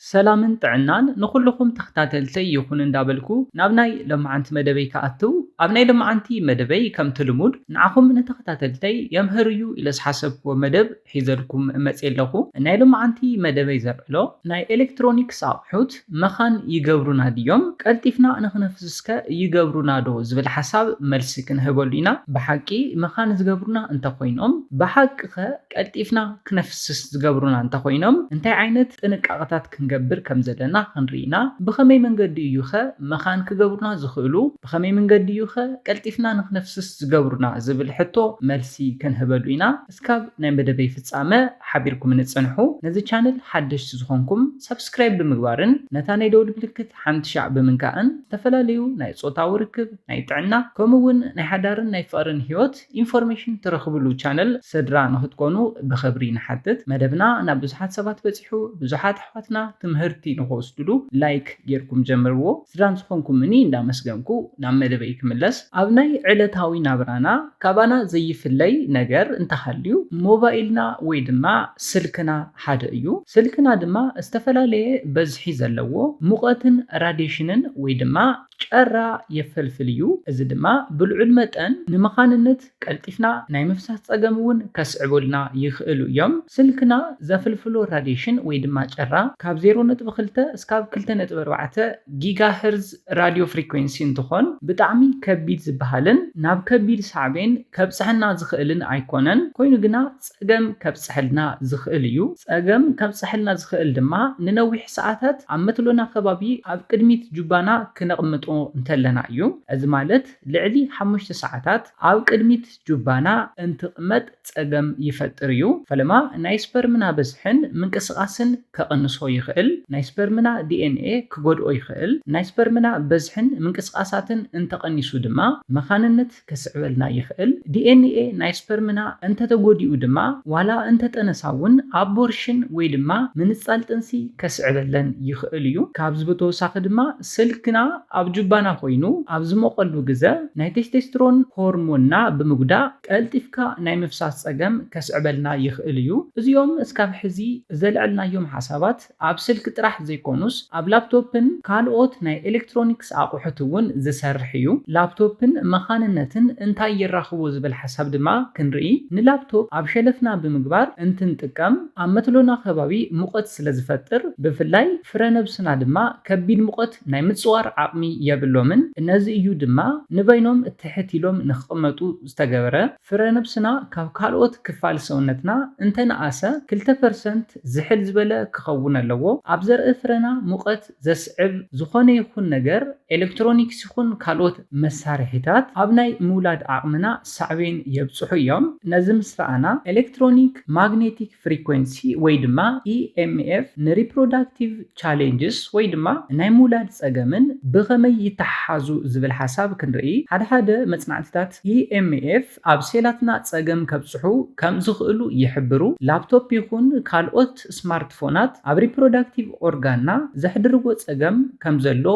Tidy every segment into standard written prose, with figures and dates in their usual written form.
ሰላምን ጥዕናን ንኩልኩም ተኸታተልተይ ይኹን እንዳበልኩ ናብ ናይ ሎማዓንቲ መደበይ ከኣትው ኣብ ናይ ሎማዓንቲ መደበይ ከምቲ ልሙድ ንዓኹም ንተኸታተልተይ የምህርዩ ኢለ ዝሓሰብክዎ መደብ ሒዘልኩም መፅእ ኣለኹ። ናይ ሎማዓንቲ መደበይ ዘርዕሎ ናይ ኤሌክትሮኒክስ ኣቑሑት መኻን ይገብሩና ድዮም ቀልጢፍና ንኽነፍስስከ ይገብሩና ዶ ዝብል ሓሳብ መልሲ ክንህበሉ ኢና። ብሓቂ መኻን ዝገብሩና እንተኾይኖም ብሓቂ ኸ ቀልጢፍና ክነፍስስ ዝገብሩና እንተኾይኖም እንታይ ዓይነት ጥንቃቐታት ክንገብር ከም ዘለና ክንርኢና። ብኸመይ መንገዲ እዩ ኸ መኻን ክገብሩና ዝኽእሉ ብኸመይ መንገዲ እዩ ኸ ቀልጢፍና ንኽነፍስስ ዝገብሩና ዝብል ሕቶ መልሲ ክንህበሉ ኢና። እስካብ ናይ መደበይ ፍጻመ ሓቢርኩም ንጽንሑ። ነዚ ቻነል ሓደሽቲ ዝኾንኩም ሰብስክራይብ ብምግባርን ነታ ናይ ደወል ምልክት ሓንቲ ሻዕ ብምንካእን ዝተፈላለዩ ናይ ጾታዊ ርክብ ናይ ጥዕና ከምኡውን ናይ ሓዳርን ናይ ፍቕርን ህይወት ኢንፎርሜሽን ትረኽብሉ ቻነል ስድራ ንኽትኮኑ ብኽብሪ ንሓትት። መደብና ናብ ብዙሓት ሰባት በፂሑ ብዙሓት ኣሕዋትና ትምህርቲ ንኽወስድሉ ላይክ ጌርኩም ጀምርዎ። ስድራን ዝኾንኩምኒ እንዳመስገንኩ ናብ መደበይ ክምለስ። ኣብ ናይ ዕለታዊ ናብራና ካባና ዘይፍለይ ነገር እንተሃልዩ ሞባይልና ወይ ድማ ስልክና ሓደ እዩ። ስልክና ድማ ዝተፈላለየ በዝሒ ዘለዎ ሙቐትን ራዲሽንን ወይ ድማ ጨራ የፈልፍል እዩ። እዚ ድማ ብልዑል መጠን ንመኻንነት ቀልጢፍና ናይ ምፍሳስ ፀገም እውን ከስዕበልና ይኽእሉ እዮም። ስልክና ዘፍልፍሎ ራዲሽን ወይ ድማ ጨራ ካብ 0.2 እስካብ 2.4 ጊጋ ሄርዝ ራዲዮ ፍሪኩዌንሲ እንትኾን ብጣዕሚ ከቢድ ዝበሃልን ናብ ከቢድ ሳዕቤን ከብፅሐና ዝኽእልን ኣይኮነን። ኮይኑ ግና ፀገም ከብፅሐልና ዝኽእል እዩ። ፀገም ከብፅሐልና ዝኽእል ድማ ንነዊሕ ሰዓታት ኣብ መትሎና ከባቢ ኣብ ቅድሚት ጁባና ክነቕምጦ እንተለና እዩ። እዚ ማለት ልዕሊ 5 ሰዓታት ኣብ ቅድሚት ጁባና እንትቕመጥ ፀገም ይፈጥር እዩ። ፈለማ ናይ ስፐርምና በዝሕን ምንቅስቓስን ከቕንሶ ይኽእል። ናይ ስፐርምና ዲኤንኤ ክጎድኦ ይኽእል። ናይ ስፐርምና በዝሕን ምንቅስቓሳትን እንተቐኒሱ ድማ መኻንነት ከስዕበልና ይኽእል። ዲኤንኤ ናይ ስፐርምና እንተተጎዲኡ ድማ ዋላ እንተጠነሳውን ኣቦርሽን ወይ ድማ ምንጻል ጥንሲ ከስዕበለን ይኽእል እዩ። ካብዚ ብተወሳኺ ድማ ስልክና ኣብ ጁባና ኮይኑ ኣብ ዝሞቐሉ ግዜ ናይ ቴስቴስትሮን ሆርሞንና ብምጉዳእ ቀልጢፍካ ናይ ምፍሳስ ፀገም ከስዕበልና ይኽእል እዩ። እዚኦም እስካብ ሕዚ ዘልዕልናዮም ሓሳባት ኣብ ስልክ ጥራሕ ዘይኮኑስ ኣብ ላፕቶፕን ካልኦት ናይ ኤሌክትሮኒክስ ኣቑሑት እውን ዝሰርሕ እዩ። ላፕቶፕን መኻንነትን እንታይ ይራኽቡ ዝብል ሓሳብ ድማ ክንርኢ። ንላፕቶፕ ኣብ ሸለፍና ብምግባር እንትንጥቀም ኣብ መትሎና ከባቢ ሙቐት ስለ ዝፈጥር ብፍላይ ፍረነብስና ድማ ከቢድ ሙቐት ናይ ምፅዋር ዓቕሚ የብሎምን። እነዚ እዩ ድማ ንበይኖም እትሕቲሎም ንኽቕመጡ ዝተገበረ። ፍረነብስና ካብ ካልኦት ክፋል ሰውነትና እንተነኣሰ 2% ዝሕል ዝበለ ክኸውን ኣለዎ። ኣብ ዘርኢ ፍረና ሙቐት ዘስዕብ ዝኾነ ይኹን ነገር ኤሌክትሮኒክስ ይኹን ካልኦት መሳርሒታት ኣብ ናይ ምውላድ ዓቕምና ሳዕቤን የብፅሑ እዮም። ነዚ ምስ ረኣና ኤሌክትሮኒክ ማግኔቲክ ፍሪኩዌንሲ ወይ ድማ EMF ንሪፕሮዳክቲቭ ቻሌንጅስ ወይ ድማ ናይ ምውላድ ፀገምን ብኸመይ ይተሓሓዙ ዝብል ሓሳብ ክንርኢ። ሓደ መፅናዕትታት EMF ኣብ ሴላትና ፀገም ከብፅሑ ከም ዝኽእሉ ይሕብሩ። ላፕቶፕ ይኹን ካልኦት ስማርትፎናት ኣብ ሪፕሮዳክቲቭ ኦርጋንና ዘሕድርዎ ፀገም ከም ዘሎ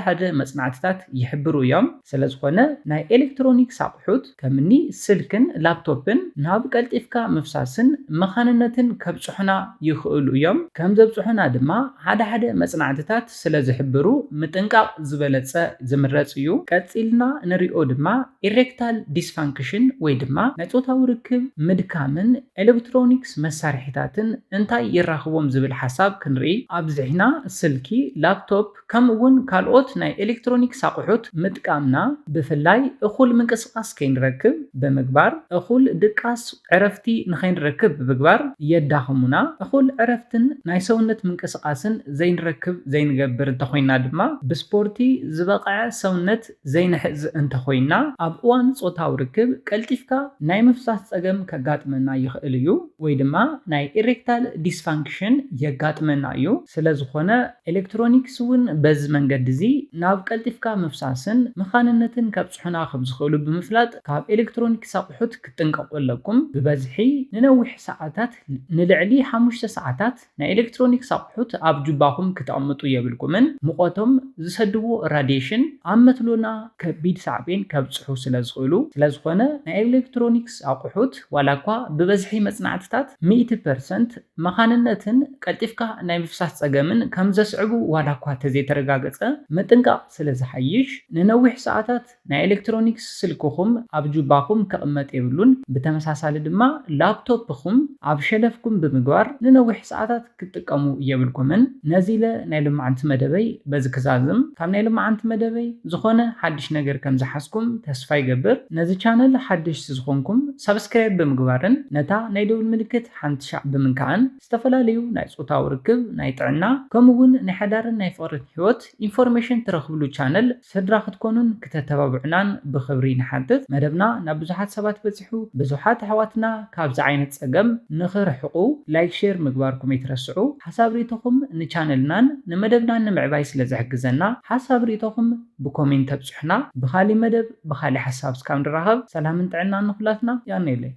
ሓደ መፅናዕትታት ይሕብሩ እዮም። ስለዝኾነ ናይ ኤሌክትሮኒክስ ኣቑሑት ከምኒ ስልክን ላፕቶፕን ናብ ቀልጢፍካ ምፍሳስን መኻንነትን ከብፅሑና ይኽእሉ እዮም። ከም ዘብፅሑና ድማ ሓደ መፅናዕትታት ስለ ዝሕብሩ ምጥንቃቕ ዝበለፀ ዝምረፅ እዩ። ቀፂልና ንሪኦ ድማ ኢሬክታል ዲስፋንክሽን ወይ ድማ ናይ ፆታዊ ርክብ ምድካምን ኤሌክትሮኒክስ መሳርሒታትን እንታይ ይራኽቦም ዝብል ሓሳብ ክንርኢ። ኣብዝሕና ስልኪ፣ ላፕቶፕ ከምኡውን ካልኦት ናይ ኤሌክትሮኒክስ ኣቑሑት ምጥቃምና ብፍላይ እኹል ምንቅስቓስ ከይንረክብ ብምግባር እኹል ድቃስ ዕረፍቲ ንኸይንረክብ ብምግባር የዳኽሙና። እኹል ዕረፍትን ናይ ሰውነት ምንቅስቓስን ዘይንረክብ ዘይንገብር እንተኾይና ድማ ብስፖርቲ ዝበቕዐ ሰውነት ዘይንሕዝ እንተኾይና ኣብ እዋን ፆታዊ ርክብ ቀልጢፍካ ናይ ምፍሳስ ፀገም ከጋጥመና ይኽእል እዩ ወይ ድማ ናይ ኢሬክታል ዲስፋንክሽን የጋጥመና እዩ። ስለዝኾነ ኤሌክትሮኒክስ እውን በዚ መንገዲ እዚ ናብ ቀልጢፍካ ምፍሳስን መኻንነትን ከብፅሑና ከም ዝኽእሉ ብምፍላጥ ካብ ኤሌክትሮኒክስ ኣቑሑት ክትጥንቀቁ ኣለኩም። ብበዝሒ ንነዊሕ ሰዓታት ንልዕሊ 5 ሰዓታት ናይ ኤሌክትሮኒክስ ኣቑሑት ኣብ ጁባኹም ክትቕምጡ የብልኩምን። ሙቐቶም ዝሰድዎ ራዲሽን ኣብ መትሎና ከቢድ ሳዕቤን ከብፅሑ ስለዝኽእሉ ስለዝኾነ ናይ ኤሌክትሮኒክስ ኣቑሑት ዋላ እኳ ብበዝሒ መፅናዕትታት 100% መኻንነትን ቀልጢፍካ ናይ ፍሳስ ፀገምን ከም ዘስዕቡ ዋላ እኳ ተዘይተረጋገፀ ምጥንቃቕ ስለ ዝሓይሽ ንነዊሕ ሰዓታት ናይ ኤሌክትሮኒክስ ስልክኹም ኣብ ጁባኹም ከቕመጥ የብሉን። ብተመሳሳሊ ድማ ላፕቶፕኹም ኣብ ሸለፍኩም ብምግባር ንነዊሕ ሰዓታት ክትጥቀሙ የብልኩምን። ነዚ ኢለ ናይ ልምዓንቲ መደበይ በዚ ክዛዝም ካብ ናይ ልምዓንቲ መደበይ ዝኾነ ሓድሽ ነገር ከም ዝሓዝኩም ተስፋ ይገብር። ነዚ ቻነል ሓድሽ ዝኾንኩም ሰብስክራይብ ብምግባርን ነታ ናይ ደውል ምልክት ሓንቲ ሻዕ ብምንካዕን ዝተፈላለዩ ናይ ፆታዊ ርክብ፣ ናይ ጥዕና ከምኡውን ናይ ሓዳርን ናይ ፍቕርን ህይወት ኢንፎርሜሽን ትረኽብሉ ቻነል ስድራ ክትኮኑን ክተተባብዑናን ብኽብሪ ንሓትት። መደብና ናብ ብዙሓት ሰባት በፂሑ ብዙሓት ኣሕዋትና ካብዚ ዓይነት ፀገም ንኽርሕቑ ላይክ ሼር ምግባርኩም ኣይትረስዑ። ሓሳብ ሪኢቶኹም ንቻነልናን ንመደብናን ንምዕባይ ስለ ዝሕግዘና ሓሳብ ሪኢቶኹም ብኮሜንት ተብፅሑና። ብኻሊእ መደብ ብኻሊእ ሓሳብ እስካብ ንራኸብ ሰላምን ጥዕናን ንኹላትና። ያነየለይ